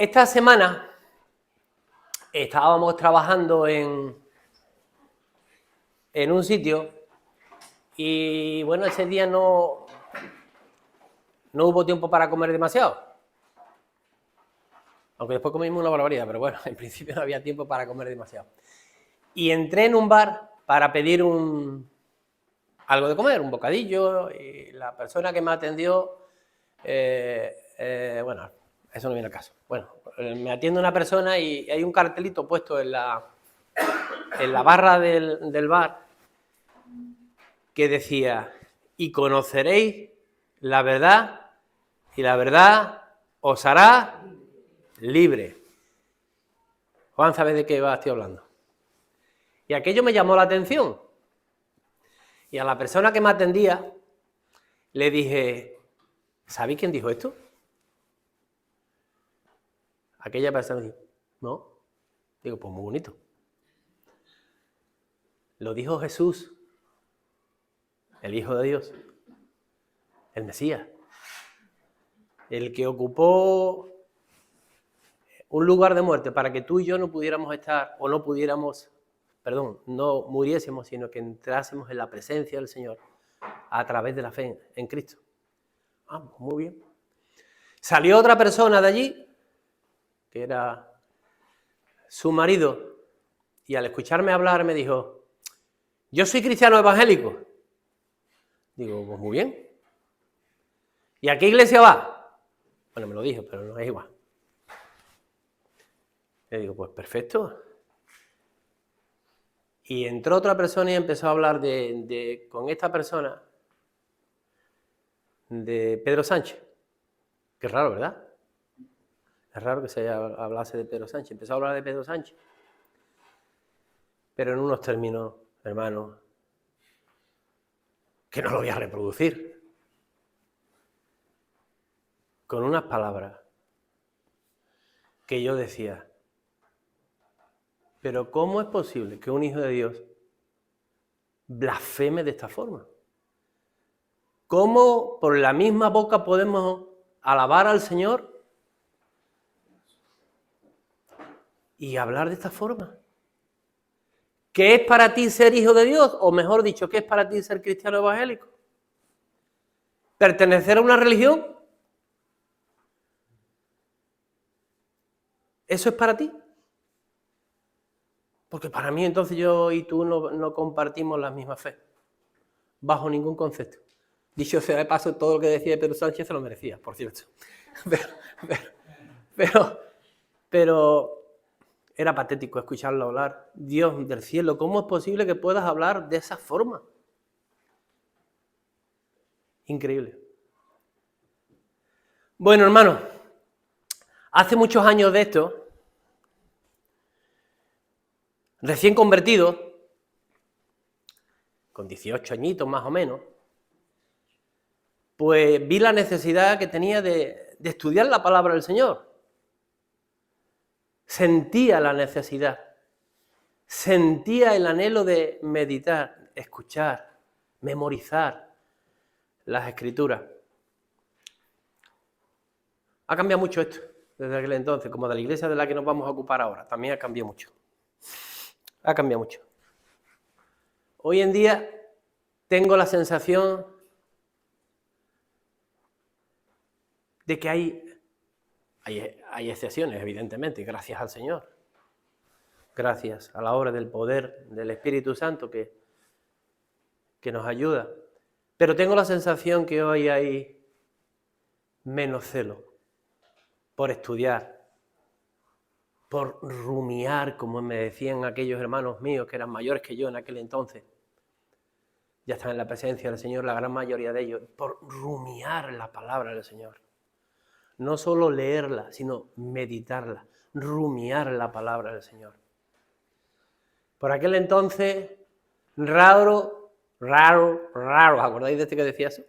Esta semana estábamos trabajando en un sitio y bueno, ese día no hubo tiempo para comer demasiado. Aunque después comimos una barbaridad, pero bueno, en principio no había tiempo para comer demasiado. Y entré en un bar para pedir algo de comer, un bocadillo, y la persona que me atendió, bueno, eso no viene al caso. Bueno, me atiende una persona y hay un cartelito puesto en la barra del bar que decía: y conoceréis la verdad, y la verdad os hará libre. Juan, ¿sabes de qué estoy hablando? Y aquello me llamó la atención. Y a la persona que me atendía le dije: ¿sabéis quién dijo esto? Aquella persona dijo: no. Digo, pues muy bonito. Lo dijo Jesús, el Hijo de Dios, el Mesías, el que ocupó un lugar de muerte para que tú y yo no pudiéramos estar, o no pudiéramos, no muriésemos, sino que entrásemos en la presencia del Señor a través de la fe en Cristo. Ah, pues muy bien. Salió otra persona de allí, que era su marido, y al escucharme hablar me dijo: yo soy cristiano evangélico. Digo, pues muy bien. ¿Y a qué iglesia va? Bueno, me lo dijo, pero no es igual. Le digo, pues perfecto. Y entró otra persona y empezó a hablar con esta persona de Pedro Sánchez. Qué raro, ¿verdad? Es raro que se hablase de Pedro Sánchez. Empezó a hablar de Pedro Sánchez. Pero en unos términos, hermanos, que no lo voy a reproducir. Con unas palabras que yo decía: pero ¿cómo es posible que un hijo de Dios blasfeme de esta forma? ¿Cómo por la misma boca podemos alabar al Señor y hablar de esta forma? ¿Qué es para ti ser hijo de Dios? O mejor dicho, ¿qué es para ti ser cristiano evangélico? ¿Pertenecer a una religión? ¿Eso es para ti? Porque para mí entonces yo y tú no compartimos la misma fe, bajo ningún concepto. Dicho sea de paso, todo lo que decía Pedro Sánchez se lo merecía, por cierto. Pero era patético escucharlo hablar. Dios del cielo, ¿cómo es posible que puedas hablar de esa forma? Increíble. Bueno, hermano, hace muchos años de esto, recién convertido, con 18 añitos más o menos, pues vi la necesidad que tenía de estudiar la palabra del Señor. Sentía la necesidad, sentía el anhelo de meditar, escuchar, memorizar las Escrituras. Ha cambiado mucho esto desde aquel entonces, como de la iglesia de la que nos vamos a ocupar ahora. También ha cambiado mucho. Ha cambiado mucho. Hoy en día tengo la sensación de que hay excepciones, evidentemente, gracias al Señor. Gracias a la obra del poder del Espíritu Santo que nos ayuda. Pero tengo la sensación que hoy hay menos celo por estudiar, por rumiar, como me decían aquellos hermanos míos que eran mayores que yo en aquel entonces. Ya están en la presencia del Señor, la gran mayoría de ellos, por rumiar la palabra del Señor. No solo leerla, sino meditarla, rumiar la palabra del Señor. Por aquel entonces, raro, ¿os acordáis de este que decía eso?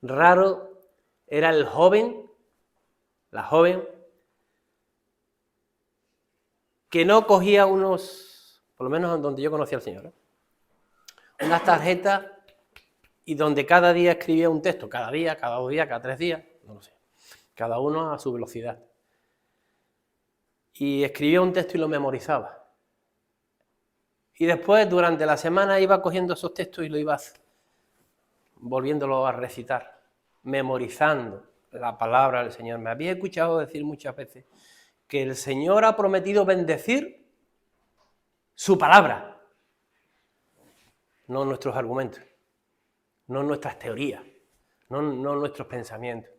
Raro era el joven, la joven, que no cogía por lo menos donde yo conocía al Señor, unas tarjetas y donde cada día escribía un texto, cada día, cada 2 días, cada 3 días, no lo sé, cada uno a su velocidad. y escribía un texto y lo memorizaba. Y después, durante la semana, iba cogiendo esos textos y lo iba volviéndolo a recitar, memorizando la palabra del Señor. Me había escuchado decir muchas veces que el Señor ha prometido bendecir su palabra, no nuestros argumentos, no nuestras teorías, no nuestros pensamientos.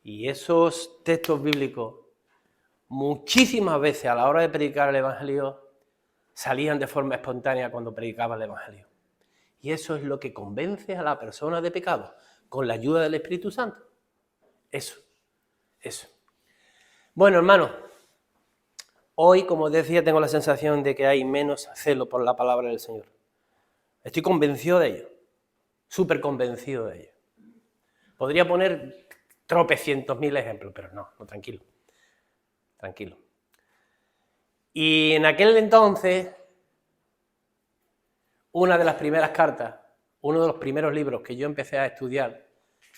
Y esos textos bíblicos, muchísimas veces a la hora de predicar el Evangelio, salían de forma espontánea cuando predicaba el Evangelio. Y eso es lo que convence a la persona de pecado, con la ayuda del Espíritu Santo. Eso. Bueno, hermanos, hoy, como decía, tengo la sensación de que hay menos celo por la palabra del Señor. Estoy convencido de ello, súper convencido de ello. Podría poner tropecientos mil ejemplos, pero no, tranquilo. Y en aquel entonces, una de las primeras cartas, uno de los primeros libros que yo empecé a estudiar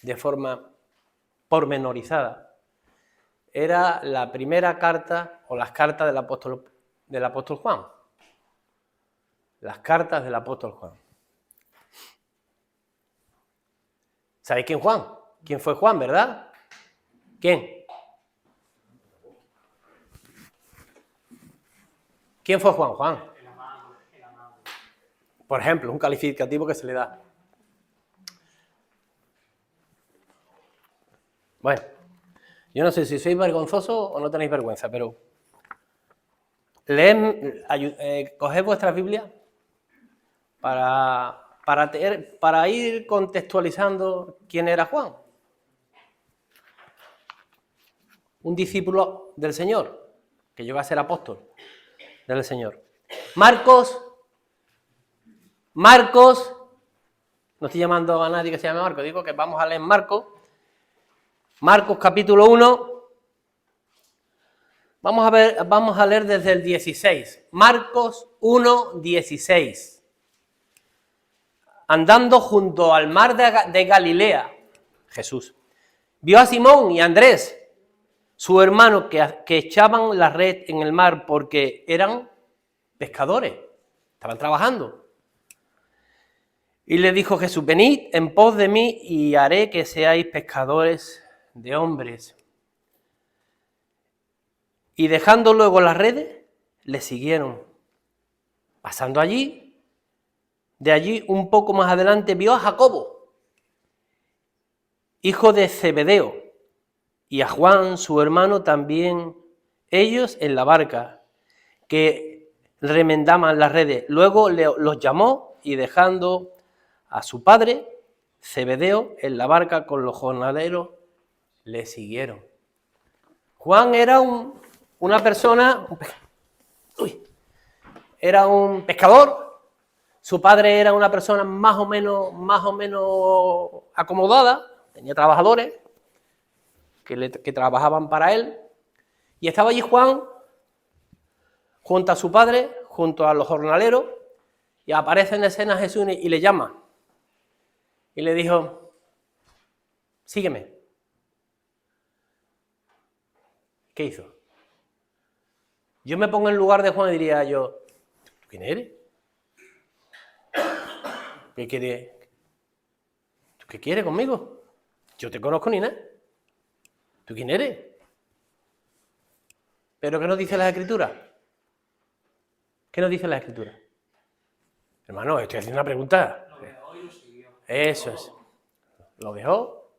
de forma pormenorizada, era la primera carta o las cartas del apóstol Juan. Las cartas del apóstol Juan. ¿Sabéis quién Juan? ¿Quién fue Juan, verdad? ¿Quién? ¿Quién fue Juan? Juan. El amado. Por ejemplo, un calificativo que se le da. Bueno, yo no sé si sois vergonzosos o no tenéis vergüenza, pero coged vuestra Biblia para ir contextualizando quién era Juan. Un discípulo del Señor, que llegó a ser apóstol del Señor. Marcos, no estoy llamando a nadie que se llame Marcos, digo que vamos a leer Marcos capítulo 1, vamos a leer desde el 16, Marcos 1, 16. Andando junto al mar de Galilea, Jesús vio a Simón y a Andrés, su hermano, que echaban la red en el mar porque eran pescadores, estaban trabajando. Y le dijo Jesús: venid en pos de mí y haré que seáis pescadores de hombres. Y dejando luego las redes, le siguieron. Pasando de allí un poco más adelante, vio a Jacobo, hijo de Zebedeo, y a Juan, su hermano, también, ellos en la barca, que remendaban las redes. Luego los llamó y dejando a su padre, Zebedeo, en la barca con los jornaleros, le siguieron. Juan era una persona, era un pescador. Su padre era una persona más o menos acomodada, tenía trabajadores que trabajaban para él, y estaba allí Juan junto a su padre, junto a los jornaleros, y aparece en escena Jesús y le llama, y le dijo: sígueme. ¿Qué hizo? Yo me pongo en lugar de Juan y diría yo: ¿tú quién eres? ¿Qué quieres? ¿Tú qué quieres conmigo? Yo te conozco ni nada. ¿Tú quién eres? ¿Pero qué nos dice la Escritura? ¿Qué nos dice la Escritura? Hermano, estoy haciendo una pregunta. Lo dejó y lo siguió. Eso es. Lo dejó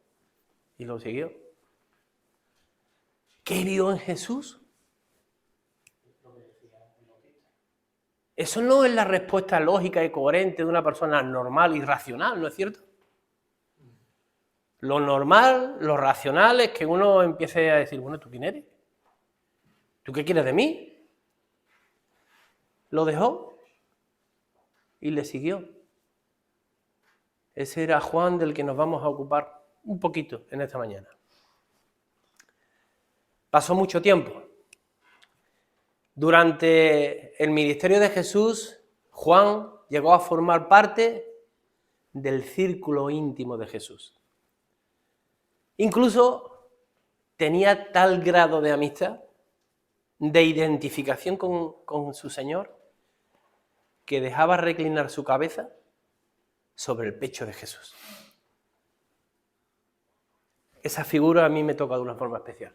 y lo siguió. ¿Qué vio en Jesús? Eso no es la respuesta lógica y coherente de una persona normal y racional, ¿no es cierto? Lo normal, lo racional es que uno empiece a decir: bueno, ¿tú quién eres? ¿Tú qué quieres de mí? Lo dejó y le siguió. Ese era Juan, del que nos vamos a ocupar un poquito en esta mañana. Pasó mucho tiempo. Durante el ministerio de Jesús, Juan llegó a formar parte del círculo íntimo de Jesús. Incluso tenía tal grado de amistad de identificación con su Señor, que dejaba reclinar su cabeza sobre el pecho de Jesús. Esa figura a mí me toca de una forma especial.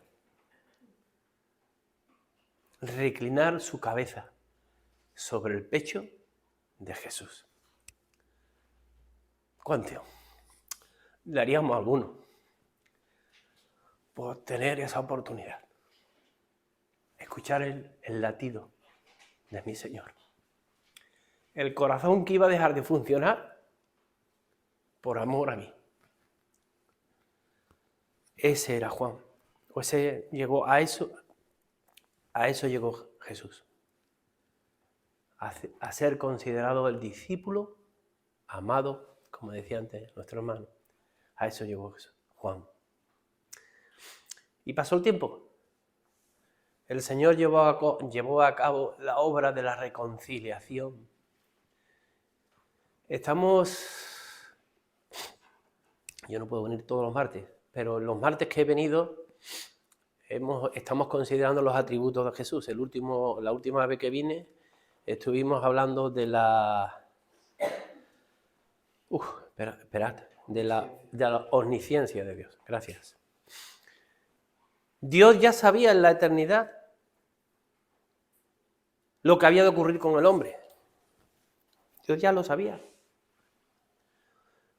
Reclinar su cabeza sobre el pecho de Jesús. ¿Cuánto le haríamos a alguno por tener esa oportunidad? Escuchar el latido de mi Señor. El corazón que iba a dejar de funcionar por amor a mí. Ese era Juan. O ese llegó a eso llegó Jesús. A ser considerado el discípulo amado, como decía antes nuestro hermano. A eso llegó Jesús, Juan. Y pasó el tiempo. El Señor llevó a cabo la obra de la reconciliación. Yo no puedo venir todos los martes, pero los martes que he venido estamos considerando los atributos de Jesús. La última vez que vine estuvimos hablando de la... de la omnisciencia de Dios. Gracias. Dios ya sabía en la eternidad lo que había de ocurrir con el hombre. Dios ya lo sabía.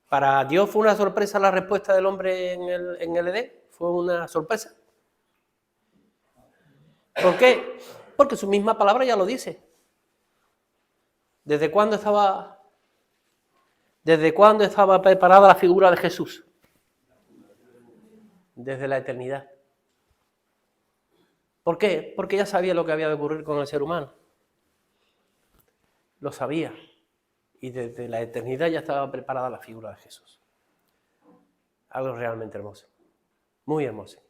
Para Dios fue una sorpresa la respuesta del hombre en el Edén. Fue una sorpresa. ¿Por qué? Porque su misma palabra ya lo dice. ¿Desde cuándo estaba preparada la figura de Jesús? Desde la eternidad. ¿Por qué? Porque ya sabía lo que había de ocurrir con el ser humano. Lo sabía. Y desde la eternidad ya estaba preparada la figura de Jesús. Algo realmente hermoso. Muy hermoso.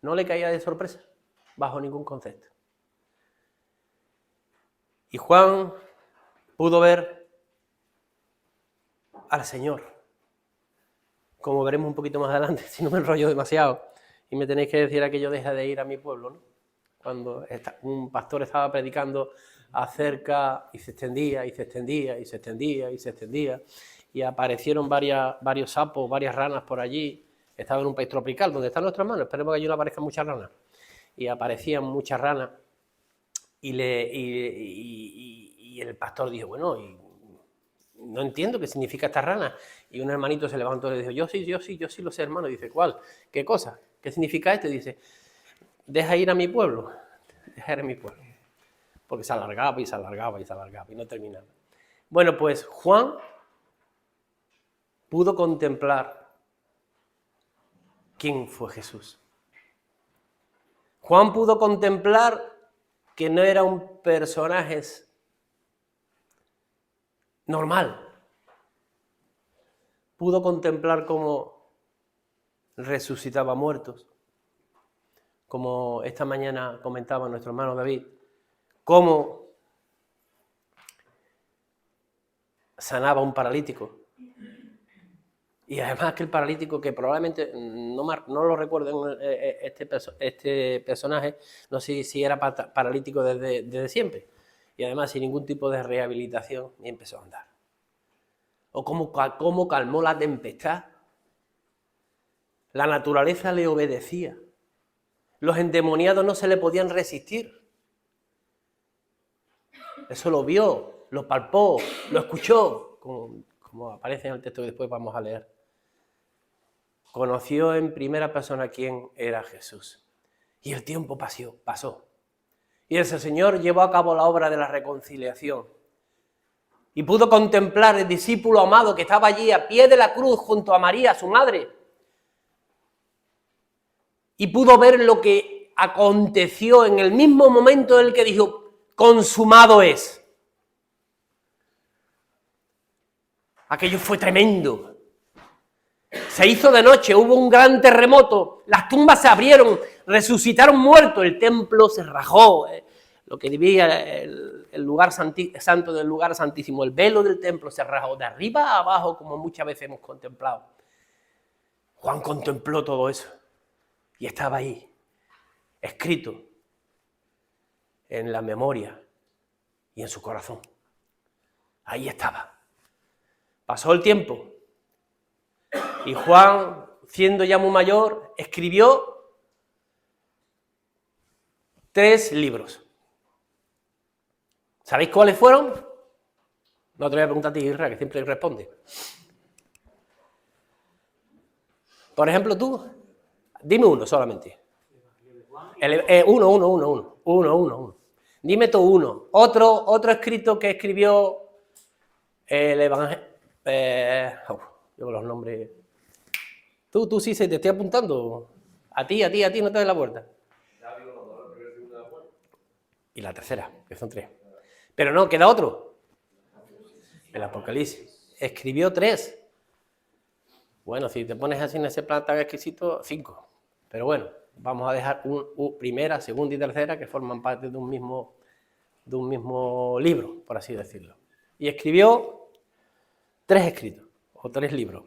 No le caía de sorpresa, bajo ningún concepto. Y Juan pudo ver al Señor. Como veremos un poquito más adelante, si no me enrollo demasiado. Y me tenéis que decir aquello, deja de ir a mi pueblo, ¿no? Cuando un pastor estaba predicando acerca y se extendía, y se extendía, y se extendía, y se extendía, y aparecieron varios sapos, varias ranas por allí. Estaba en un país tropical, donde están nuestras manos, esperemos que allí no aparezcan muchas ranas. Y aparecían muchas ranas, y el pastor dijo, bueno, no entiendo qué significa esta rana. Y un hermanito se levantó y le dijo, yo sí lo sé, hermano. Dice, ¿cuál? ¿Qué cosa? ¿Qué significa esto? Y dice, deja ir a mi pueblo. Deja ir a mi pueblo. Porque se alargaba y se alargaba y se alargaba y no terminaba. Bueno, pues Juan pudo contemplar quién fue Jesús. Juan pudo contemplar que no era un personaje normal. Pudo contemplar cómo resucitaba muertos, como esta mañana comentaba nuestro hermano David, cómo sanaba a un paralítico. Y además que el paralítico, que probablemente no lo recuerdo este personaje, no sé si era paralítico desde siempre, y además sin ningún tipo de rehabilitación, y empezó a andar. O cómo calmó la tempestad. La naturaleza le obedecía. Los endemoniados no se le podían resistir. Eso lo vio, lo palpó, lo escuchó, como aparece en el texto que después vamos a leer. Conoció en primera persona quién era Jesús. Y el tiempo pasó. Y el Señor llevó a cabo la obra de la reconciliación. Y pudo contemplar el discípulo amado que estaba allí a pie de la cruz junto a María, su madre. Y pudo ver lo que aconteció en el mismo momento en el que dijo, consumado es. Aquello fue tremendo. Se hizo de noche, hubo un gran terremoto, las tumbas se abrieron, resucitaron muertos, el templo se rajó, lo que dividía el lugar santo del lugar santísimo, el velo del templo se rajó de arriba a abajo, como muchas veces hemos contemplado. Juan contempló todo eso y estaba ahí, escrito en la memoria y en su corazón. Ahí estaba. Pasó el tiempo y Juan, siendo ya muy mayor, escribió 3 libros. ¿Sabéis cuáles fueron? No te voy a preguntar a ti, Israel, que siempre responde. Por ejemplo, tú, dime uno solamente. Uno. Dime tú uno. Otro escrito que escribió el Evangelio. Yo con los nombres. Tú sí se te estoy apuntando. A ti, no te des la vuelta. Y la tercera, que son 3. Pero no, queda otro. El Apocalipsis. Escribió 3. Bueno, si te pones así en ese plan tan exquisito, 5. Pero bueno, vamos a dejar primera, segunda y tercera que forman parte de un mismo libro, por así decirlo. Y escribió 3 escritos, o 3 libros.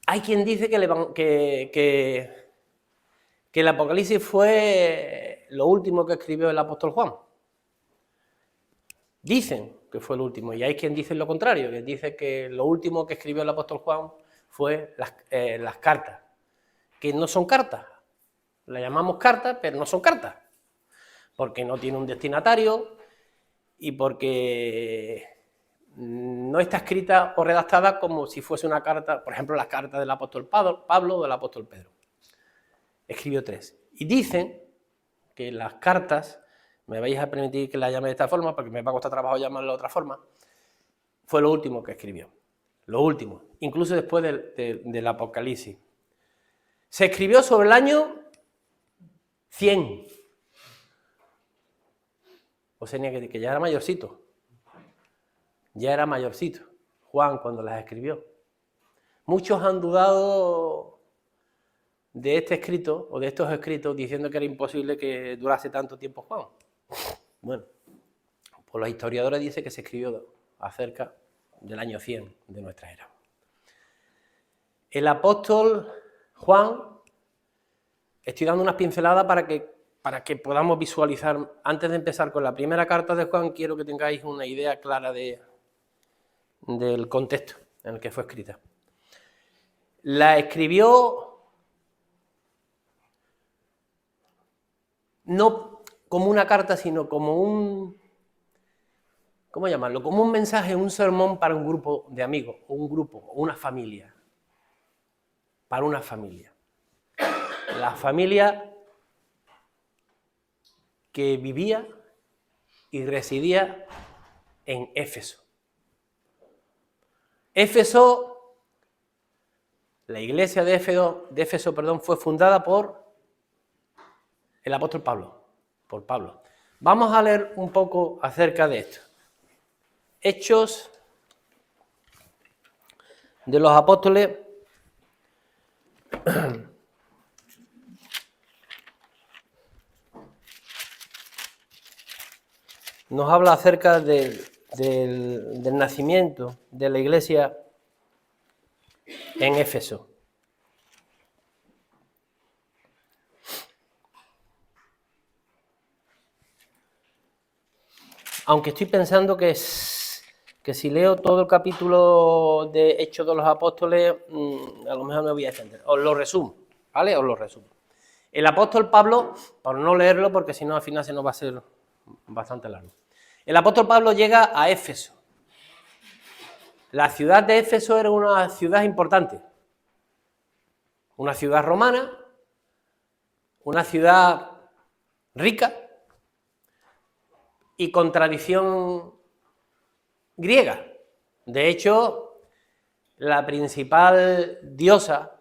Hay quien dice que el Apocalipsis fue lo último que escribió el apóstol Juan. Dicen que fue el último, y hay quien dice lo contrario, que dice que lo último que escribió el apóstol Juan fue las cartas, que no son cartas, las llamamos cartas, pero no son cartas, porque no tiene un destinatario y porque no está escrita o redactada como si fuese una carta, por ejemplo, las cartas del apóstol Pablo o del apóstol Pedro. Escribió 3. Y dicen que las cartas, me vais a permitir que las llame de esta forma, porque me va a costar trabajo llamarlo de otra forma, fue lo último que escribió. Lo último, incluso después del Apocalipsis. Se escribió sobre el año 100. O sea, que ya era mayorcito. Ya era mayorcito, Juan, cuando las escribió. Muchos han dudado de este escrito, o de estos escritos, diciendo que era imposible que durase tanto tiempo Juan. Bueno, pues los historiadores dicen que se escribió acerca del año 100 de nuestra era. El apóstol Juan, estoy dando unas pinceladas para que podamos visualizar. Antes de empezar con la primera carta de Juan, quiero que tengáis una idea clara del contexto en el que fue escrita. La escribió no como una carta, sino como un, ¿cómo llamarlo? Como un mensaje, un sermón para un grupo de amigos, o un grupo, o una familia. Para una familia. La familia que vivía y residía en Éfeso. Éfeso, la iglesia de Éfeso, fue fundada por el apóstol Pablo, por Pablo. Vamos a leer un poco acerca de esto. Hechos de los Apóstoles, nos habla acerca del nacimiento de la iglesia en Éfeso. Aunque estoy pensando que si leo todo el capítulo de Hechos de los Apóstoles, a lo mejor me voy a extender. Os lo resumo, ¿vale? Os lo resumo. El apóstol Pablo, por no leerlo, porque si no al final se nos va a hacer bastante largo. El apóstol Pablo llega a Éfeso. La ciudad de Éfeso era una ciudad importante. Una ciudad romana, una ciudad rica y con tradición griega. De hecho, la principal diosa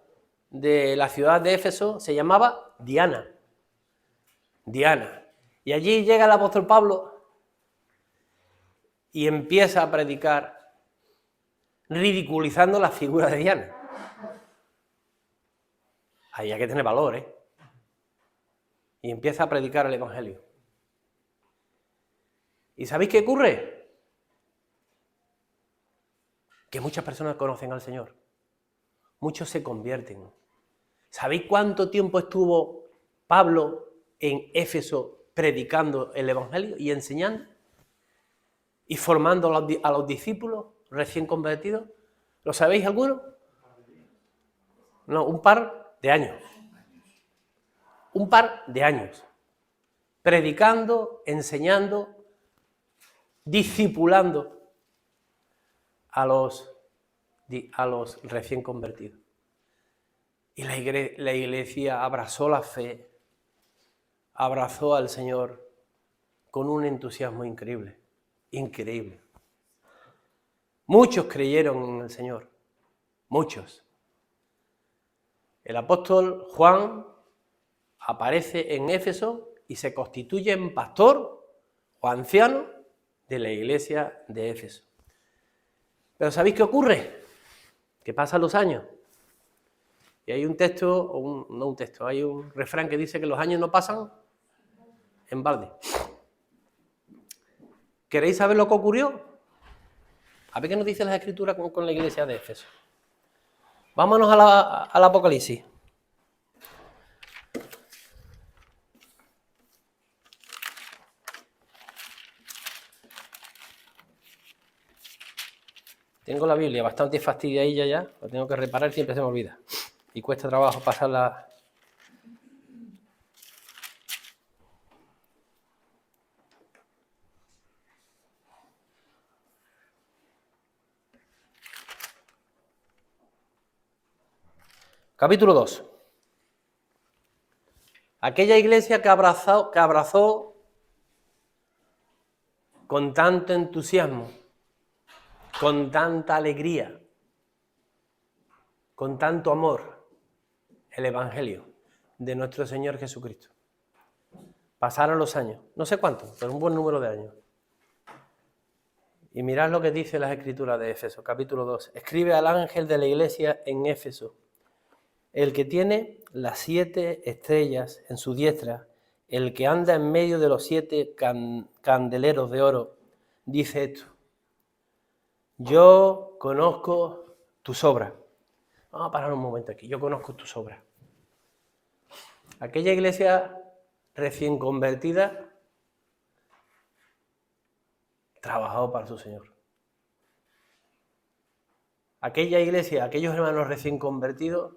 de la ciudad de Éfeso se llamaba Diana. Diana. Y allí llega el apóstol Pablo y empieza a predicar ridiculizando la figura de Diana. Ahí hay que tener valor, ¿eh? Y empieza a predicar el Evangelio. ¿Y sabéis qué ocurre? Que muchas personas conocen al Señor. Muchos se convierten. ¿Sabéis cuánto tiempo estuvo Pablo en Éfeso predicando el Evangelio y enseñando y formando a los discípulos recién convertidos. ¿Lo sabéis alguno? No, un par de años. Un par de años. Predicando, enseñando, discipulando a los recién convertidos. Y la iglesia abrazó la fe, abrazó al Señor con un entusiasmo increíble, increíble. Muchos creyeron en el Señor, muchos. El apóstol Juan aparece en Éfeso y se constituye en pastor o anciano de la iglesia de Éfeso. Pero ¿sabéis qué ocurre? Que pasan los años. Y hay un texto, hay un refrán que dice que los años no pasan en balde. ¿Queréis saber lo que ocurrió? A ver qué nos dice la Escrituras con la iglesia de Éfeso. Vámonos al Apocalipsis. Tengo la Biblia bastante fastidiadilla ya, la tengo que reparar y siempre se me olvida. Y cuesta trabajo pasarla. Capítulo 2. Aquella iglesia que abrazó con tanto entusiasmo, con tanta alegría, con tanto amor, el Evangelio de nuestro Señor Jesucristo. Pasaron los años, no sé cuántos, pero un buen número de años. Y mirad lo que dice las Escrituras de Éfeso, capítulo 2. Escribe al ángel de la iglesia en Éfeso, el que tiene las 7 estrellas en su diestra, el que anda en medio de los 7 candeleros de oro, dice esto: yo conozco tus obras. Vamos a parar un momento aquí. Yo conozco tus obras. Aquella iglesia recién convertida trabajó para su Señor. Aquella iglesia, aquellos hermanos recién convertidos,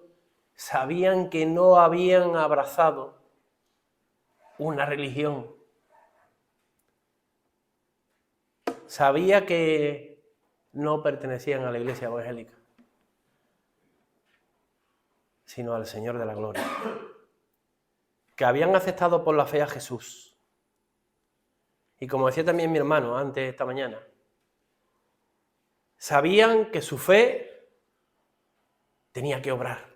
sabían que no habían abrazado una religión. Sabía que no pertenecían a la iglesia evangélica, sino al Señor de la gloria. Que habían aceptado por la fe a Jesús. Y como decía también mi hermano antes esta mañana, sabían que su fe tenía que obrar.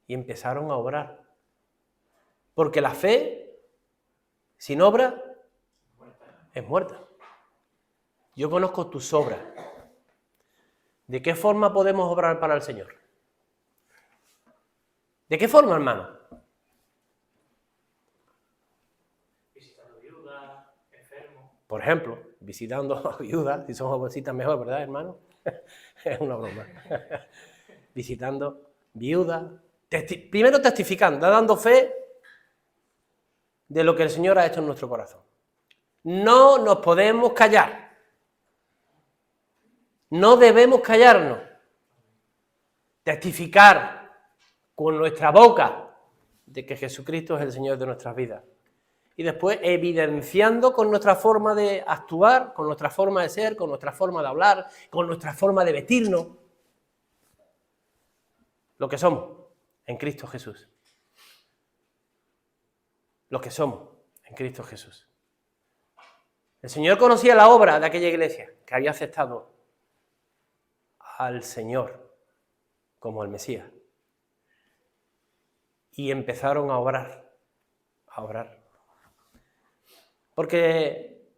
Y empezaron a obrar. Porque la fe, sin obra, es muerta. Yo conozco tus obras. ¿De qué forma podemos obrar para el Señor? ¿De qué forma, hermano? Visitando viudas, enfermos. Por ejemplo, visitando a viudas, si son jovencitas mejor, ¿verdad, hermano? Es una broma. Visitando viudas. Primero testificando, dando fe de lo que el Señor ha hecho en nuestro corazón. No nos podemos callar. No debemos callarnos. Testificar con nuestra boca de que Jesucristo es el Señor de nuestras vidas. Y después evidenciando con nuestra forma de actuar, con nuestra forma de ser, con nuestra forma de hablar, con nuestra forma de vestirnos, lo que somos en Cristo Jesús. Lo que somos en Cristo Jesús. El Señor conocía la obra de aquella iglesia que había aceptado al Señor como el Mesías. Y empezaron a obrar, a obrar. Porque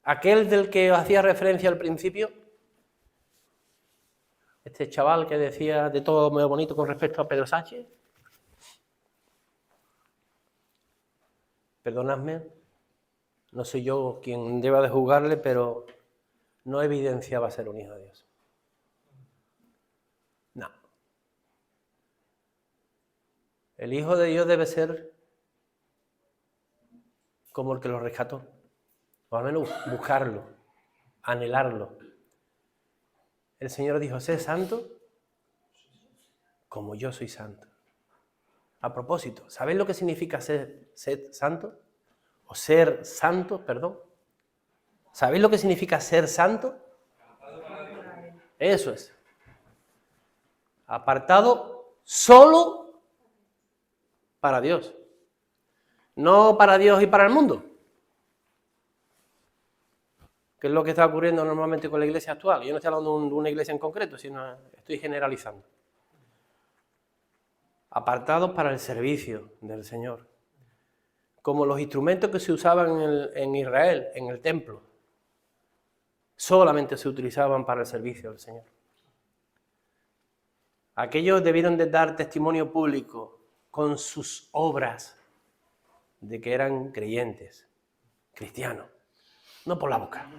aquel del que hacía referencia al principio, este chaval que decía de todo muy bonito con respecto a Pedro Sánchez, perdonadme, no soy yo quien deba de juzgarle, pero no evidenciaba ser un hijo de Dios. No. El hijo de Dios debe ser como el que lo rescató. O al menos buscarlo, anhelarlo. El Señor dijo, sé santo como yo soy santo. A propósito, ¿sabéis lo que significa ser santo? O ser santo, perdón. ¿Sabéis lo que significa ser santo? Eso es. Apartado solo para Dios. No para Dios y para el mundo. Que es lo que está ocurriendo normalmente con la iglesia actual. Yo no estoy hablando de una iglesia en concreto, sino estoy generalizando. Apartados para el servicio del Señor. Como los instrumentos que se usaban en Israel, en el templo, solamente se utilizaban para el servicio del Señor. Aquellos debieron de dar testimonio público con sus obras de que eran creyentes, cristianos, no por la boca.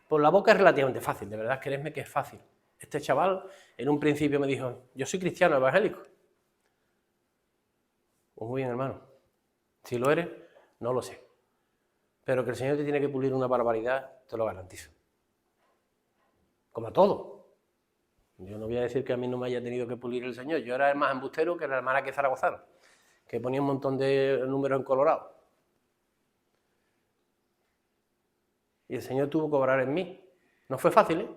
Por la boca es relativamente fácil, de verdad, créeme que es fácil. Este chaval en un principio me dijo, yo soy cristiano evangélico. Pues muy bien, hermano. Si lo eres, no lo sé. Pero que el Señor te tiene que pulir una barbaridad, te lo garantizo. Como a todo. Yo no voy a decir que a mí no me haya tenido que pulir el Señor. Yo era el más embustero que la hermana que zaragozana, que ponía un montón de números en colorado. Y el Señor tuvo que obrar en mí. No fue fácil, ¿eh?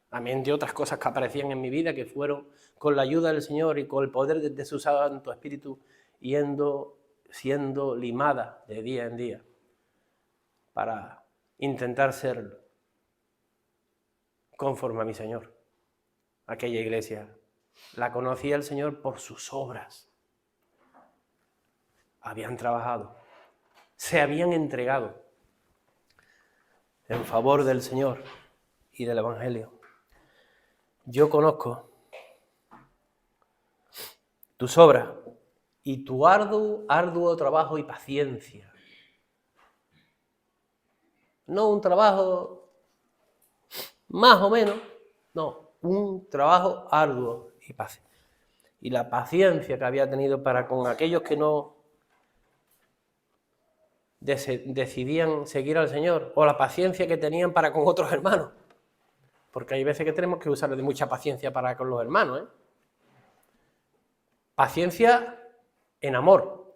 También de otras cosas que aparecían en mi vida que fueron con la ayuda del Señor y con el poder de su Santo Espíritu siendo limada de día en día para intentar ser conforme a mi Señor. Aquella iglesia la conocía el Señor por sus obras. Habían trabajado, se habían entregado en favor del Señor y del Evangelio. Yo conozco tus obras y tu arduo trabajo y paciencia. No un trabajo más o menos, no, un trabajo arduo y paciencia. Y la paciencia que había tenido para con aquellos que no decidían seguir al Señor, o la paciencia que tenían para con otros hermanos. Porque hay veces que tenemos que usar de mucha paciencia para con los hermanos, ¿eh? Paciencia en amor.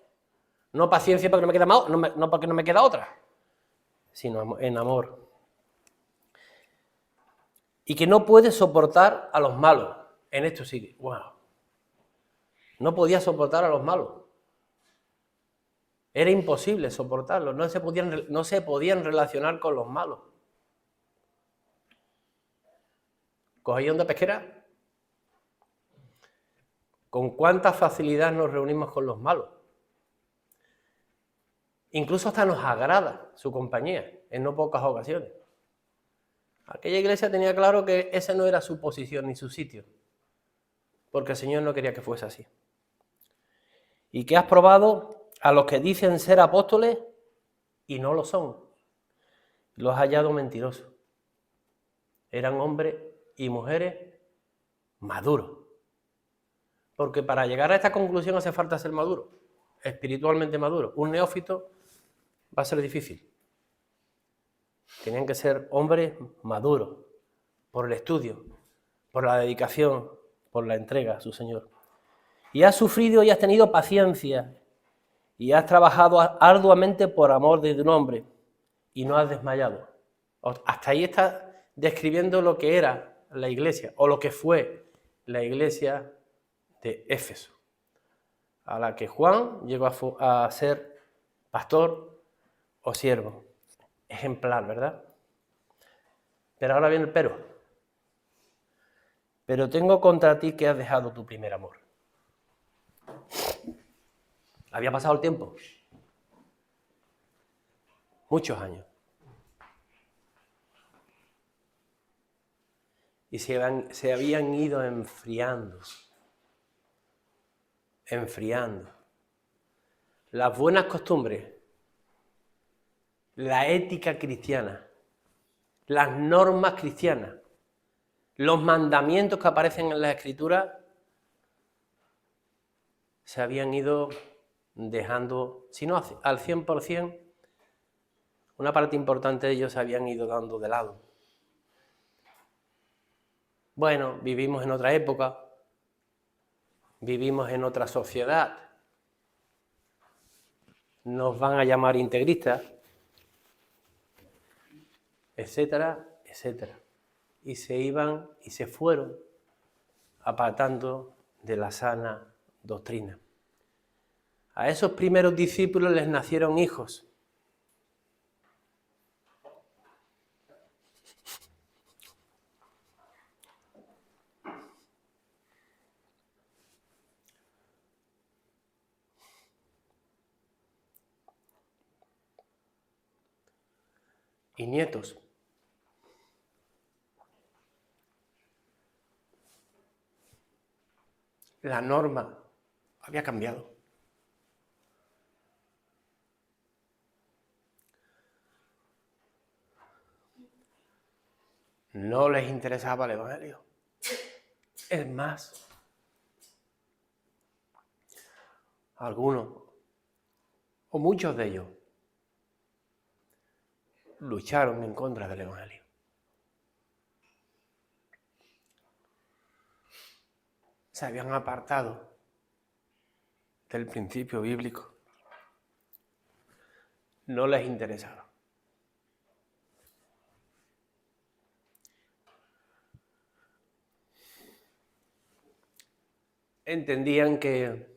No paciencia porque no me queda más, no porque no me queda otra, sino en amor. Y que no puede soportar a los malos. En esto sí, wow. No podía soportar a los malos. Era imposible soportarlos, no se podían relacionar con los malos. ¿Cogéis onda pesquera? ¿Con cuánta facilidad nos reunimos con los malos? Incluso hasta nos agrada su compañía, en no pocas ocasiones. Aquella iglesia tenía claro que esa no era su posición ni su sitio, porque el Señor no quería que fuese así. ¿Y qué has probado? A los que dicen ser apóstoles y no lo son. Los has hallado mentirosos. Eran hombres y mujeres maduros. Porque para llegar a esta conclusión hace falta ser maduro, espiritualmente maduro. Un neófito va a ser difícil. Tenían que ser hombres maduros por el estudio, por la dedicación, por la entrega a su Señor. Y has sufrido y has tenido paciencia y has trabajado arduamente por amor de un hombre y no has desmayado. Hasta ahí está describiendo lo que era la iglesia o lo que fue la iglesia de Éfeso, a la que Juan llegó a ser pastor o siervo. Ejemplar, ¿verdad? Pero ahora viene el pero. Pero tengo contra ti que has dejado tu primer amor. Había pasado el tiempo. Muchos años. Y se habían ido enfriando. Las buenas costumbres, la ética cristiana, las normas cristianas, los mandamientos que aparecen en la Escritura se habían ido dejando, si no al 100%, una parte importante de ellos se habían ido dando de lado. Bueno, vivimos en otra época, vivimos en otra sociedad, nos van a llamar integristas, etcétera, etcétera. Y se iban y se fueron apartando de la sana doctrina. A esos primeros discípulos les nacieron hijos. Y nietos. La norma había cambiado. No les interesaba el Evangelio. Es más, algunos, o muchos de ellos, lucharon en contra del Evangelio. Se habían apartado del principio bíblico. No les interesaba. Entendían que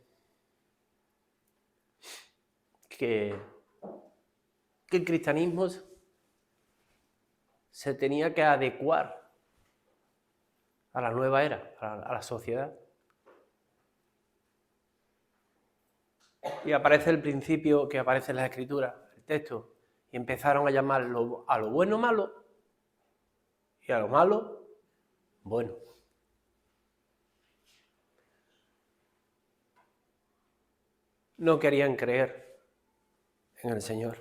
el cristianismo se tenía que adecuar a la nueva era, a la sociedad. Y aparece el principio que aparece en la Escritura, el texto, y empezaron a llamar a lo bueno malo y a lo malo bueno. No querían creer en el Señor.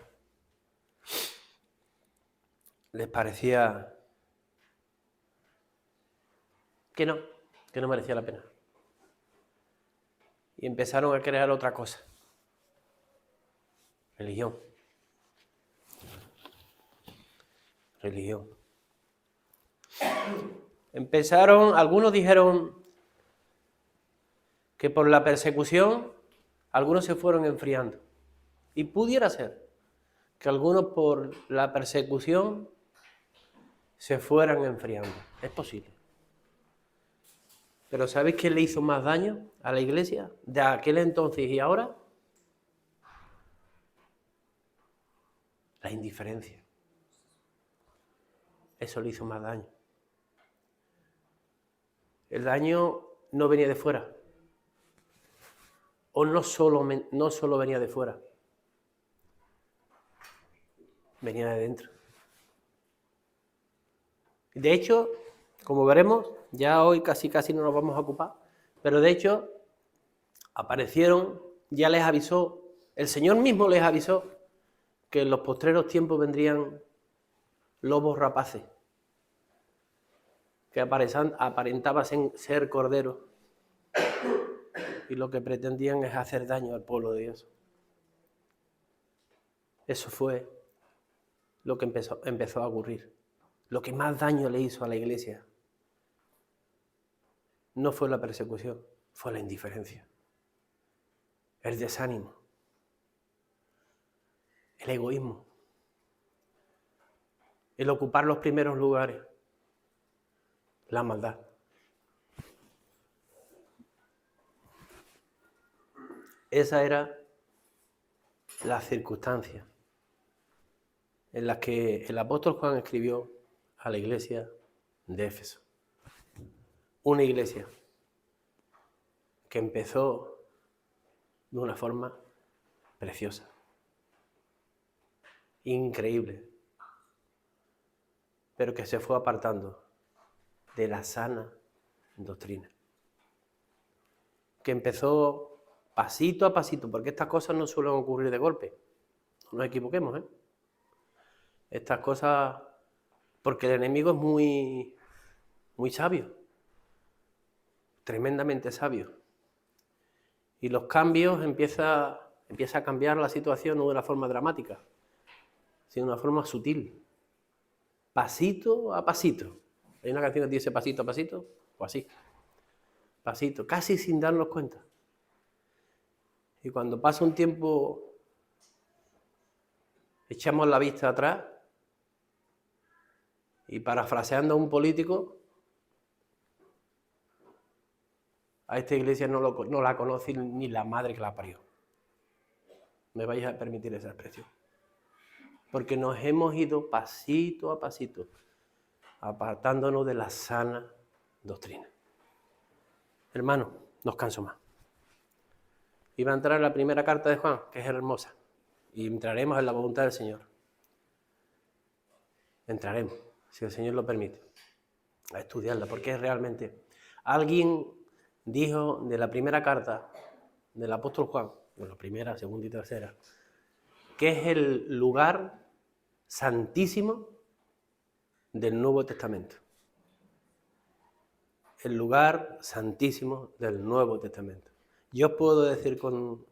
Les parecía que no merecía la pena. Y empezaron a crear otra cosa. Religión. Algunos dijeron que por la persecución algunos se fueron enfriando. Y pudiera ser que algunos por la persecución se fueran enfriando. Es posible. Pero ¿sabéis qué le hizo más daño a la iglesia de aquel entonces y ahora? La indiferencia. Eso le hizo más daño. El daño no venía de fuera. O no solo venía de fuera. Venía de dentro. De hecho, como veremos, ya hoy casi no nos vamos a ocupar, pero de hecho aparecieron, ya les avisó, el Señor mismo les avisó que en los postreros tiempos vendrían lobos rapaces, que aparentaban ser corderos y lo que pretendían es hacer daño al pueblo de Dios. Eso fue lo que empezó a ocurrir. Lo que más daño le hizo a la iglesia no fue la persecución, fue la indiferencia, el desánimo, el egoísmo, el ocupar los primeros lugares, la maldad. Esa era la circunstancia en las que el apóstol Juan escribió a la iglesia de Éfeso. Una iglesia que empezó de una forma preciosa, increíble, pero que se fue apartando de la sana doctrina. Que empezó pasito a pasito, porque estas cosas no suelen ocurrir de golpe. No nos equivoquemos, ¿eh? Estas cosas, porque el enemigo es muy sabio, tremendamente sabio. Y los cambios empieza empieza a cambiar la situación no de una forma dramática, sino de una forma sutil. Pasito a pasito. Hay una canción que dice pasito a pasito, o así. Pasito, casi sin darnos cuenta. Y cuando pasa un tiempo, echamos la vista atrás y, parafraseando a un político, a esta iglesia no la conoce ni la madre que la parió. Me vais a permitir esa expresión. Porque nos hemos ido pasito a pasito, apartándonos de la sana doctrina. Hermano, no os canso más. Iba a entrar en la primera carta de Juan, que es hermosa, y entraremos en la voluntad del Señor. Entraremos, si el Señor lo permite, a estudiarla, porque es realmente... Alguien dijo de la primera carta del apóstol Juan, bueno, primera, segunda y tercera, que es el lugar santísimo del Nuevo Testamento. El lugar santísimo del Nuevo Testamento. Yo os puedo decir con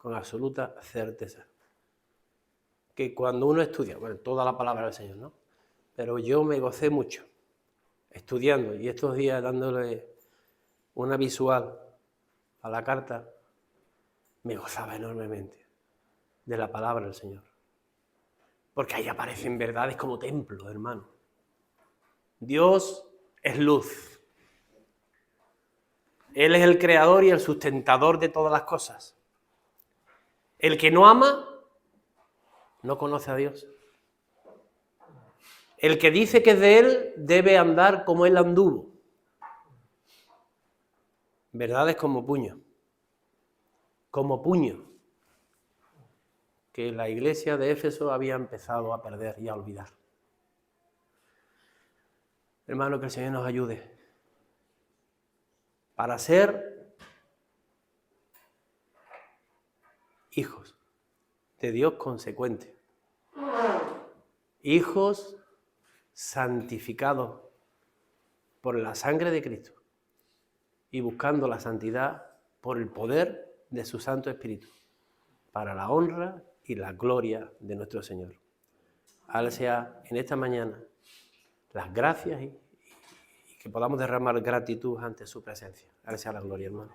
absoluta certeza que cuando uno estudia, bueno, toda la palabra del Señor, ¿no? Pero yo me gocé mucho estudiando y estos días dándole una visual a la carta, me gozaba enormemente de la palabra del Señor. Porque ahí aparecen verdades como templo, hermano. Dios es luz. Él es el creador y el sustentador de todas las cosas. El que no ama, no conoce a Dios. El que dice que es de Él, debe andar como Él anduvo. Verdades como puño. Como puño. Que la iglesia de Éfeso había empezado a perder y a olvidar. Hermano, que el Señor nos ayude para ser hijos de Dios consecuentes, hijos santificados por la sangre de Cristo y buscando la santidad por el poder de su Santo Espíritu, para la honra y la gloria de nuestro Señor. A Él sea en esta mañana las gracias y que podamos derramar gratitud ante su presencia. A Él sea la gloria, hermano.